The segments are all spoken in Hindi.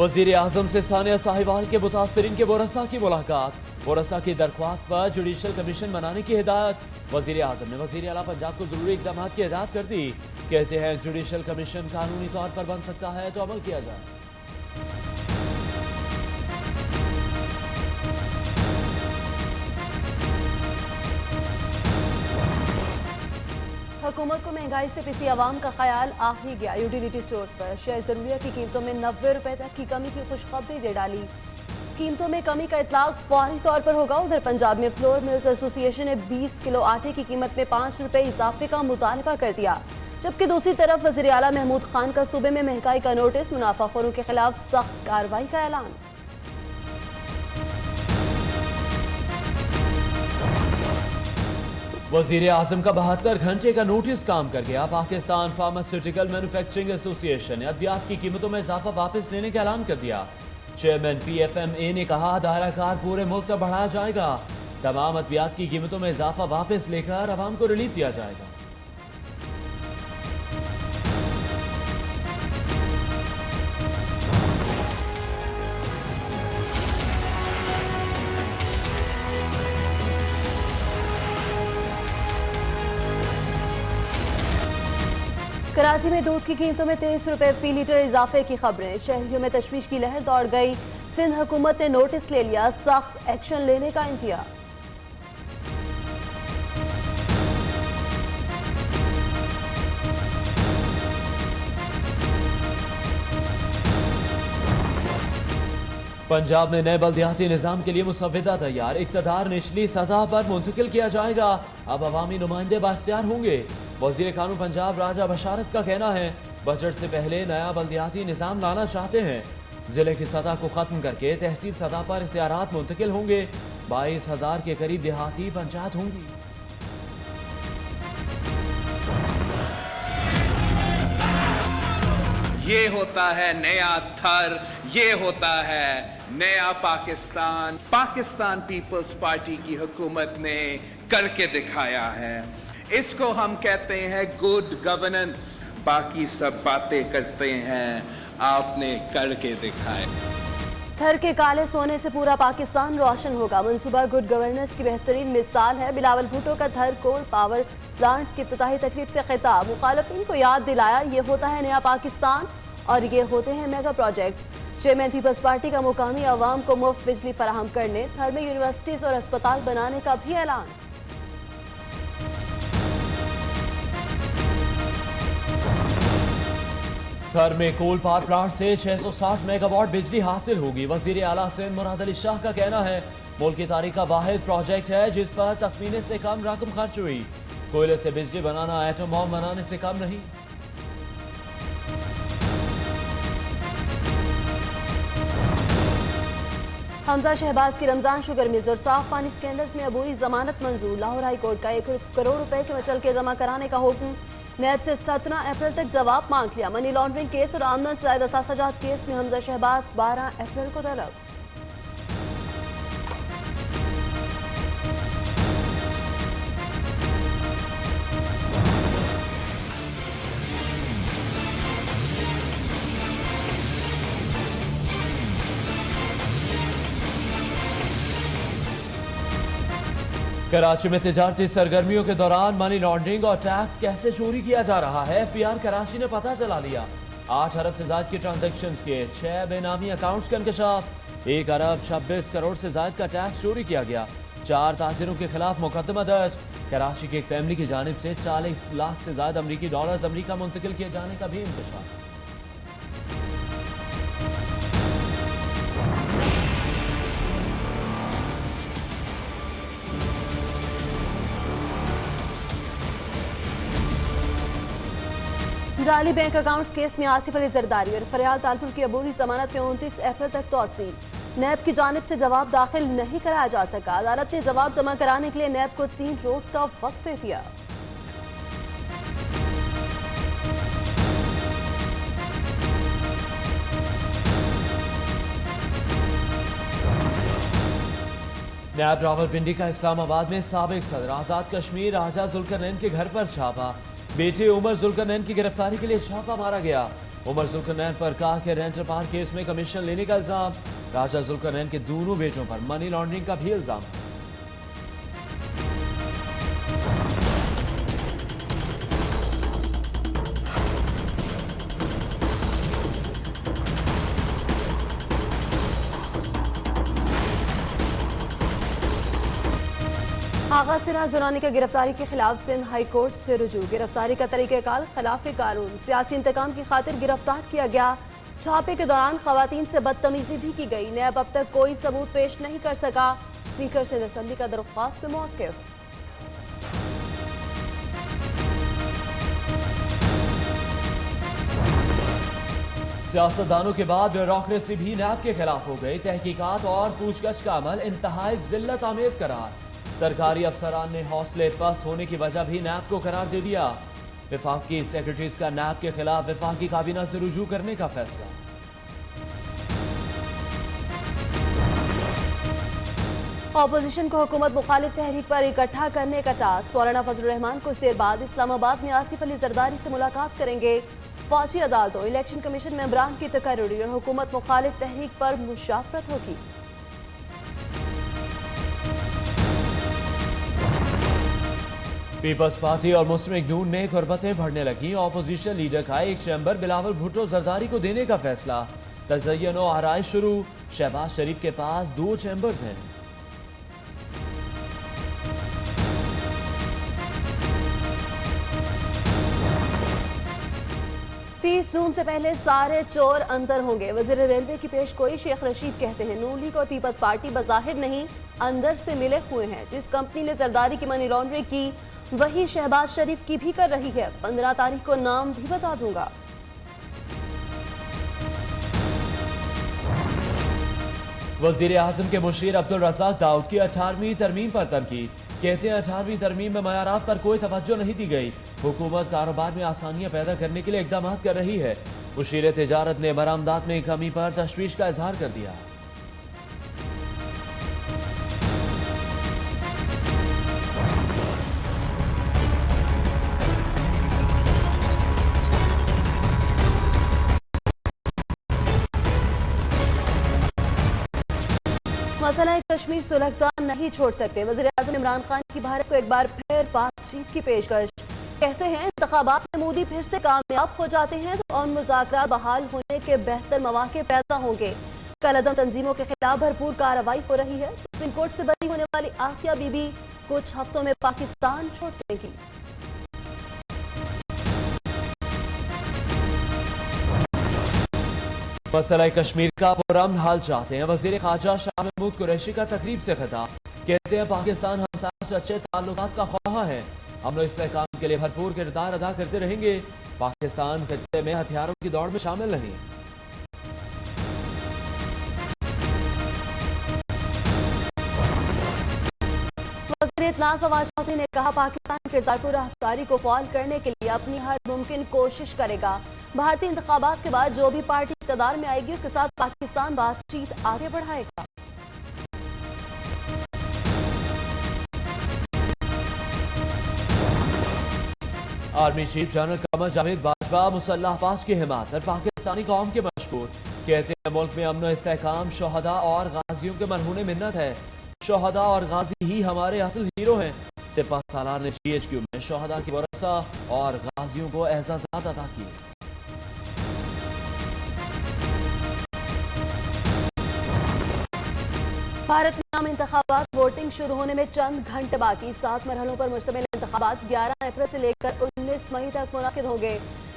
वजीर आजम से सानिया साहिवाल के मुतासरीन के बोरसा की मुलाकात। बोरसा की दरख्वास्त पर जुडिशल कमीशन बनाने की हिदायत। वजीर आजम ने वजीर आला पंजाब को जरूरी इकदाम की हिदायत कर दी। कहते हैं जुडिशल कमीशन कानूनी तौर पर बन सकता है तो अमल किया जाए। हुकूमत को महंगाई से पिसी आवाम का ख्याल आ ही गया। यूटिलिटी स्टोर्स पर शेयर ज़रूरियात की कीमतों में 90 रुपए तक की कमी की खुशखबरी दे डाली। कीमतों में कमी का इतलाक फौरी तौर पर होगा। उधर पंजाब में फ्लोर मिल्स एसोसिएशन ने 20 किलो आटे की कीमत में 5 रुपए इजाफे का मुतालबा कर दिया। जबकि दूसरी तरफ वज़ीर आला महमूद खान का सूबे में महंगाई का नोटिस, मुनाफाखोरों के खिलाफ सख्त कार्रवाई का ऐलान। वजीर आजम का 72 घंटे का नोटिस काम कर गया। पाकिस्तान फार्मास्यूटिकल मैन्युफैक्चरिंग एसोसिएशन ने अद्वियात की कीमतों में इजाफा वापस लेने का ऐलान कर दिया। चेयरमैन PFMA ने कहा दायरा कार पूरे मुल्क तक बढ़ाया जाएगा। तमाम अद्वियात की कीमतों में इजाफा वापस लेकर आवाम को रिलीफ दिया जाएगा। कराची में दूध की कीमतों में 23 रुपए फी लीटर इजाफे की खबरें। शहरियों में तशवीश की लहर दौड़ गई। सिंध हुकूमत ने नोटिस ले लिया, सख्त एक्शन लेने का इंतजार। पंजाब में नए बल्दियाती निज़ाम के लिए मुसव्विदा तैयार। इक़्तिदार निचली सतह पर मुंतकिल किया जाएगा। अब अवामी नुमाइंदे बाख्तियार होंगे। वज़ीर कानून पंजाब राजा बशारत का कहना है बजट से पहले नया बल्दियाती निज़ाम लाना चाहते हैं। ज़िले की सतह को ख़त्म करके तहसील सतह पर इख्तियारात मुंतकिल होंगे। 22,000 के करीब देहाती पंचायत होंगी। ये होता है नया थर, ये होता है नया पाकिस्तान। पाकिस्तान पीपल्स पार्टी की हुकूमत ने करके दिखाया है। इसको हम कहते हैं गुड गवर्नेंस। बाकी सब बातें करते हैं, आपने करके दिखाए। थर के काले सोने से पूरा पाकिस्तान रोशन होगा। मंसूबा गुड गवर्नेंस की बेहतरीन मिसाल है। बिलावल भुट्टो का थर कोल पावर प्लांट्स की इफ्तिताही तकरीब से खिताब। मुखालफिन को याद दिलाया ये होता है नया पाकिस्तान और ये होते हैं mega projects. Chairman peoples party का मुकामी आवाम को मुफ्त बिजली फराहम करने, थर में यूनिवर्सिटीज और अस्पताल बनाने का भी ऐलान। थर में कोल पावर प्लांट से 660 मेगावाट बिजली हासिल होगी। वजीर आला सिंध मुराद अली शाह का कहना है मुल्क की तारीख का वाहिद प्रोजेक्ट है जिस पर तखमीने से कम रकम खर्च हुई। कोयले से बिजली बनाना एटम बॉम्ब बनाने से कम नहीं। हमजा शहबाज की रमजान शुगर मिल्स और साफ पानी स्कैंडल्स में अबूरी जमानत मंजूर। लाहौर हाई कोर्ट का 1 करोड़ रुपए के मचल के जमा कराने का हुक्म। नैब से 17 अप्रैल तक जवाब मांग लिया। मनी लॉन्ड्रिंग केस और आमदन से ज़ायद असासाजात केस में हमजा शहबाज 12 अप्रैल को तलब। कराची में तिजारती सरगर्मियों के दौरान मनी लॉन्ड्रिंग और टैक्स कैसे चोरी किया जा रहा है FPR कराची ने पता चला लिया। 8 अरब से ज्यादा की ट्रांजैक्शंस के 6 बेनामी अकाउंट्स का इंकशाफ। 1 अरब 26 करोड़ से ज्यादा का टैक्स चोरी किया गया। 4 ताजिरों के खिलाफ मुकदमा दर्ज। कराची की एक फैमिली की जानिब से 40 लाख से ज्यादा अमरीकी डॉलर्स अमरीका मुंतकिल किए जाने का भी इंकशाफ। जाली बैंक अकाउंट्स केस में आसिफ अली जरदारी और फरियाल तालपुर की अबूरी जमानत में 29 अप्रैल तक तौसील। नैब की जानिब से जवाब दाखिल नहीं कराया जा सका। अदालत ने जवाब जमा कराने के लिए नैब को 3 रोज का वक्त दे दिया। नैब रावलपिंडी का इस्लामाबाद में साबिक सदर आजाद कश्मीर राजा जुल्करनैन के घर पर छापा। बेटे उमर जुल्करनैन की गिरफ्तारी के लिए छापा मारा गया। उमर जुल्करनैन पर कहा कि रेंजर पार्क केस में कमीशन लेने का इल्जाम। राजा जुल्करनैन के दोनों बेटों पर मनी लॉन्ड्रिंग का भी इल्जाम। आगा सिन्हा जुरानी की गिरफ्तारी के खिलाफ सिंध हाई कोर्ट से रुजू। गिरफ्तारी का तरीक़ेकार खिलाफ कानून, सियासी इंतकाम की खातिर गिरफ्तार किया गया। छापे के दौरान खवातीन से बदतमीजी भी की गई। नैब अब तक कोई सबूत पेश नहीं कर सका। स्पीकर सिंध असम्बली का दरख्वास्त पे मौक़िफ़। सियासतदानों के बाद ब्यूरोक्रेसी भी नैब के खिलाफ हो गई। तहकीकात और पूछगछ का अमल इंतहाई जिल्लत आमेज करार। सरकारी अफसरान ने हौसले पस्त होने की वजह भी नैब को करार दे दिया। विफाकी सेक्रेटरीज का नैब के खिलाफ विफाकी काबीना से रुजू करने का फैसला। ऑपोजिशन को हुकूमत मुखालिफ तहरीक पर इकट्ठा करने का टास्क। मौलाना फजलुर रहमान कुछ देर बाद इस्लामाबाद में आसिफ अली जरदारी से मुलाकात करेंगे। फौजी अदालतों, इलेक्शन कमीशन मेंबरान की तकर्रुरी और हुकूमत मुखालिफ तहरीक पर मुशाफरत होगी। पीपल्स पार्टी और मुस्लिम लीग नून में गुरबतें बढ़ने लगी। ऑपोजिशन लीडर का एक चैम्बर बिलावल भुट्टो जरदारी को देने का फैसला। तज़य्युन और आराइश शुरू। शहबाज शरीफ के पास 2 चैम्बर्स हैं। जून से पहले सारे चोर अंदर होंगे। वजीर रेलवे की पेशगोई शेख रशीद कहते हैं नून लीग और पीपल्स पार्टी बज़ाहिर नहीं अंदर से मिले हुए हैं। जिस कंपनी ने जरदारी की मनी लॉन्ड्रिंग की वही शहबाज शरीफ की भी कर रही है। 15 तारीख को नाम भी बता दूंगा। वजीर आजम के मुशीर अब्दुल रज़ाक दाऊद की 18वीं तरमीम पर तनकीद। कहते हैं 18वीं तरमीम में मयारात पर कोई तवज्जो नहीं दी गई। हुकूमत कारोबार में आसानियां पैदा करने के लिए इकदाम कर रही है। मुशीर तिजारत ने बरामदात में कमी पर तशवीश का इजहार कर दिया। मसला कश्मीर सुलगता नहीं छोड़ सकते। वज़ीर आज़म इमरान खान की भारत को एक बार फिर बातचीत की पेशकश। कहते हैं इंतखाबात में मोदी फिर से कामयाब हो जाते हैं तो और मुज़ाकरात बहाल होने के बेहतर मौके पैदा होंगे। कलअदम तंजीमों के खिलाफ भरपूर कार्रवाई हो रही है। सुप्रीम कोर्ट से बरी होने वाली आसिया बीबी कुछ हफ्तों में पाकिस्तान छोड़ देंगी। मसला कश्मीर का पुरअमन हल चाहते हैं। वजीर खारजा शाह महमूद कुरैशी का तकरीब से खिताब। कहते हैं पाकिस्तान हमसायों से अच्छे ताल्लुकात का ख्वाह है। हम लोग इस्तेहकाम के लिए भरपूर किरदार अदा करते रहेंगे। पाकिस्तान खित्ते में हथियारों की दौड़ में शामिल नहीं। वज़ीर इत्तलात फवाद चौधरी ने कहा पाकिस्तान किरदार को राहकारी को फॉल करने के लिए अपनी हर मुमकिन कोशिश करेगा। भारतीय इंतखाबात के बाद जो भी पार्टी इक़्तिदार में आएगी उसके साथ पाकिस्तान बातचीत आगे बढ़ाएगा। Army chief general Qamar Javed Bajwa मुसल्लह अफवाज की हिमायत पर पाकिस्तानी कौम के मशहूर। कहते हैं मुल्क में अमन इस्तेहकाम शोहदा और गाजियों के मरहूने मिन्नत है। शोहदा और गाजी ही हमारे असल हीरो हैं। सिपह सालार ने GHQ में शोहदा की वरसा और गाजियों को एजाज़ात अता किए। भारत में आम इंतखाबात वोटिंग शुरू होने में चंद घंटे बाकी। 7 मरहलों पर मुश्तमिल इंतखाबात 11 अप्रैल से लेकर 19 मई तक मुनक्किद होंगे।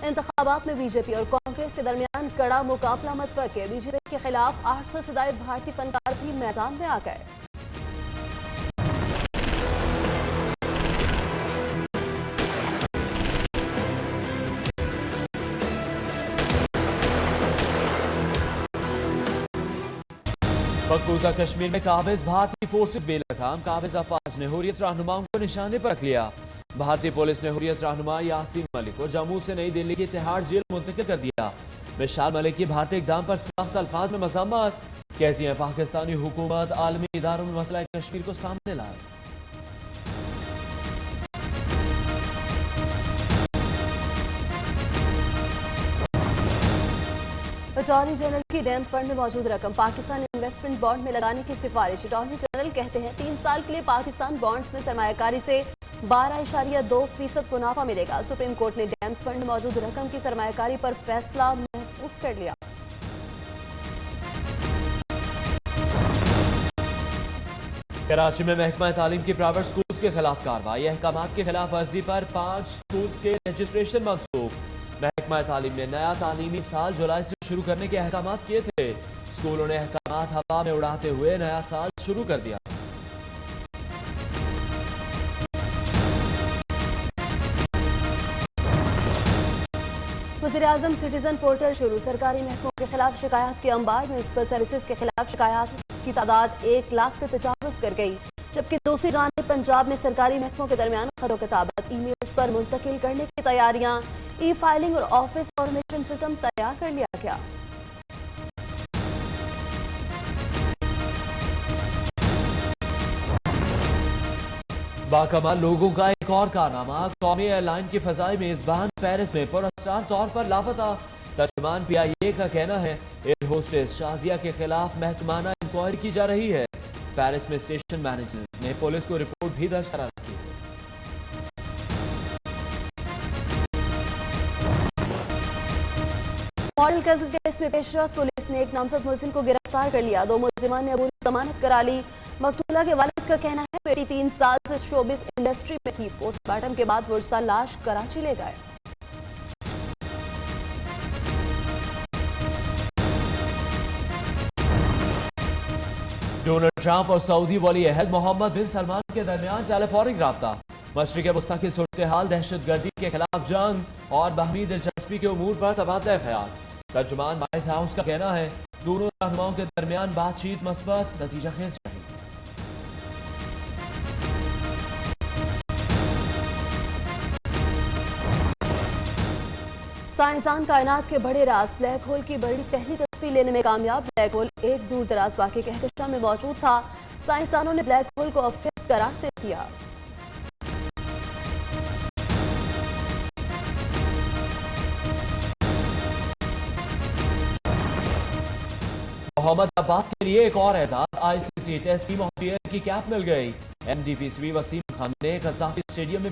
इंतखाबात में बीजेपी और कांग्रेस के दरमियान कड़ा मुकाबला मतफक है। बीजेपी के खिलाफ 800 से ज्यादा भारतीय फनकार भी मैदान में आ गए। मकबूजा कश्मीर में काबिज भारतीय फोर्सेस बेलगाम। काबिज अफवाज ने हुर्रियत रहनुमाओं को निशाने पर रख लिया। भारतीय पुलिस ने हुर्रियत रहनुमा यासीन मलिक को जम्मू से नई दिल्ली की तिहाड़ जेल मुंतकिल कर दिया। विशाल मलिक की भारतीय इक़दाम पर सख्त अल्फाज में मज़म्मत। कहती हैं पाकिस्तानी हुकूमत आलमी इदारों में मसला कश्मीर को सामने लाए। अटॉर्नी जनरल की डैम फंड में मौजूद रकम पाकिस्तान इन्वेस्टमेंट बॉन्ड में लगाने की सिफारिश। अटॉर्नी जनरल कहते हैं 3 साल के लिए पाकिस्तान बॉन्ड्स में सरमायाकारी से 12.2% मुनाफा मिलेगा। सुप्रीम कोर्ट ने डैम्स फंड में मौजूद रकम की सरमायाकारी पर फैसला महफूज कर लिया। कराची में महकमा तालीम की प्राइवेट स्कूल्स के खिलाफ कार्रवाई। अहकामात के खिलाफ वर्जी पर 5 स्कूल्स के रजिस्ट्रेशन मंसूख। महकमा तालीम ने नया तालीमी साल जुलाई से शुरू करने के अहकामात किए थे। स्कूलों ने अहकामात हवा में उड़ाते हुए नया साल शुरू कर दिया। वज़ीर-ए-आज़म सिटीजन पोर्टल शुरू। सरकारी महकमों के खिलाफ शिकायत के अंबार। म्यूनिसिपल सर्विसेज के खिलाफ शिकायत की तादाद 1 लाख से तजावुज कर गई। जबकि दूसरी जानिब पंजाब में सरकारी महकमों के दरमियान खरो-किताबत। ईमेल्स पर मुंतकिल करने की तैयारियां। ई फाइलिंग और ऑफिस ऑटोमेशन सिस्टम तैयार कर लिया गया। बाकमाल लोगों का एक और कारनामा। कौमी एयरलाइन की फजाई मेजबान पेरिस में पुरस्कार तौर पर लापता। तर्जुमान PIA का कहना है एयर होस्टेस शाजिया के खिलाफ महकमाना इंक्वायरी की जा रही है। पेरिस में स्टेशन मैनेजर ने पुलिस को रिपोर्ट भी दर्ज करा रखी है। मॉडल कत्ल केस में पेशरफ। पुलिस ने एक नामजद मुलजिम को गिरफ्तार कर लिया। 2 मुलजिमान ने अबूल जमानत करा ली। मकतूला के वालिद का कहना है बेटी 3 साल से शोबिस इंडस्ट्री में थी। पोस्टमार्टम के बाद वर्षा लाश कराची ले गए। डोनाल्ड ट्रंप और सऊदी वली अहद मोहम्मद बिन सलमान के दरमियान टेलीफोनिक राब्ता। मशरिक वस्ता की सूरत हाल, दहशतगर्दी के खिलाफ जंग और बाहमी दिलचस्पी के उमूर पर तबादला ख्याल। तर्जुमान व्हाइट हाउस का कहना है दोनों रहनुमाओं के दरमियान बातचीत मस्बत नतीजा खेज रही। साइंसदान कायनात के बड़े राज। ब्लैक होल की बड़ी पहली तस्वीर लेने में कामयाब। ब्लैक होल एक दूर दराज वाक़े कहकशां में मौजूद था। साइंसदानों ने ब्लैक होल को अफेद करार दे दिया। मोहम्मद अब्बास के लिए एक और एजाज। ICC test team of the year की कैप मिल गई। MDPCB वसीम खान ने कज़ाफी स्टेडियम में